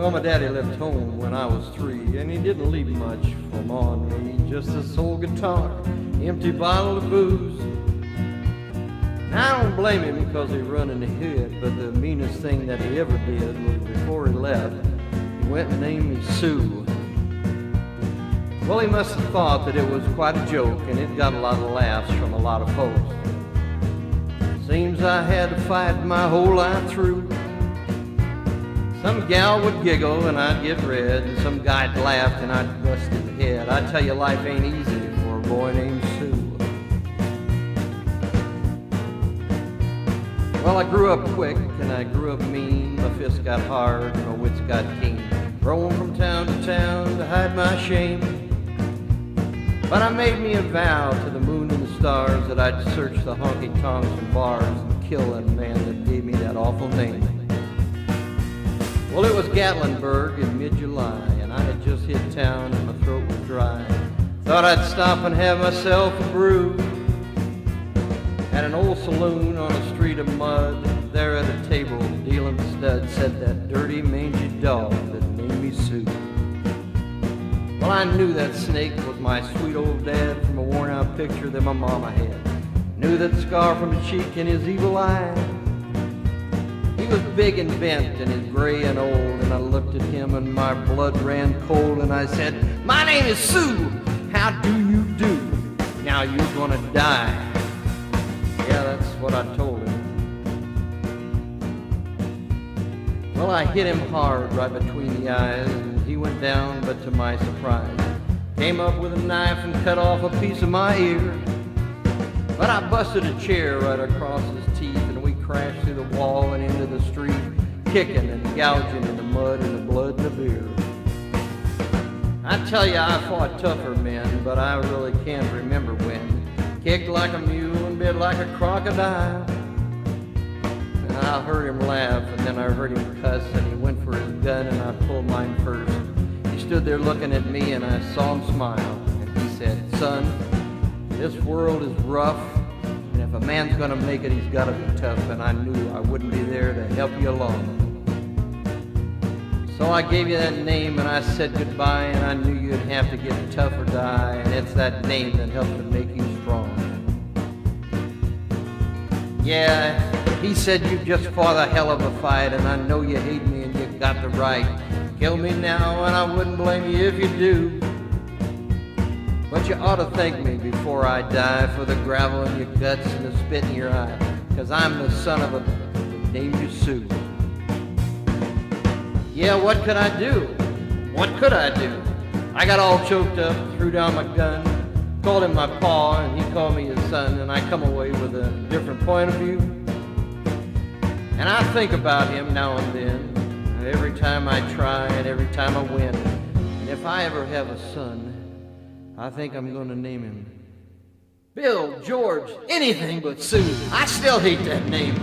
Well, my daddy left home when I was 3, and he didn't leave much from on me. Just this old guitar, empty bottle of booze. Now I don't blame him because he run in the hood, but the meanest thing that he ever did was before he left, he went and named me Sue. Well, he must have thought that it was quite a joke, and it got a lot of laughs from a lot of folks. Seems I had to fight my whole life through. Some gal would giggle and I'd get red, and some guy'd laugh and I'd bust his head. I tell you, life ain't easy for a boy named Sue. Well, I grew up quick and I grew up mean. My fists got hard, my wits got keen. Roaming from town to town to hide my shame. But I made me a vow to the moon and the stars that I'd search the honky-tonks and bars and kill that man that gave me that awful name. Well, it was Gatlinburg in mid-July, and I had just hit town and my throat was dry. Thought I'd stop and have myself a brew at an old saloon on a street of mud. There at a table, dealing studs, sat that dirty, mangy dog that named me Sue. Well, I knew that snake was my sweet old dad from a worn-out picture that my mama had. Knew that scar from the cheek in his evil eye. He was big and bent and he's gray and old, and I looked at him and my blood ran cold, and I said, "My name is Sue. How do you do? Now you're gonna die." Yeah, that's what I told him. Well, I hit him hard right between the eyes, and he went down, but to my surprise, came up with a knife and cut off a piece of my ear. But I busted a chair right across his teeth, and we crashed through the wall and into the street, kicking and gouging in the mud and the blood and the beer. I tell you, I fought tougher men, but I really can't remember when. Kicked like a mule and bit like a crocodile. And I heard him laugh, and then I heard him cuss, and he went for his gun, and I pulled mine first. He stood there looking at me, and I saw him smile, and he said, "Son, this world is rough, and if a man's gonna make it, he's gotta be tough," and I knew I wouldn't be there to help you along. So I gave you that name, and I said goodbye, and I knew you'd have to get tough or die, and it's that name that helps to make you strong. Yeah, he said you just fought a hell of a fight, and I know you hate me and you got the right. Kill me now, and I wouldn't blame you if you do. But you ought to thank me before I die for the gravel in your guts and the spit in your eye, 'cause I'm the son of a that named you Sue. Yeah, what could I do? What could I do? I got all choked up, threw down my gun, called him my pa, and he called me his son, and I come away with a different point of view. And I think about him now and then, every time I try and every time I win. And if I ever have a son, I think I'm going to name him Bill, George, anything but Sue. I still hate that name.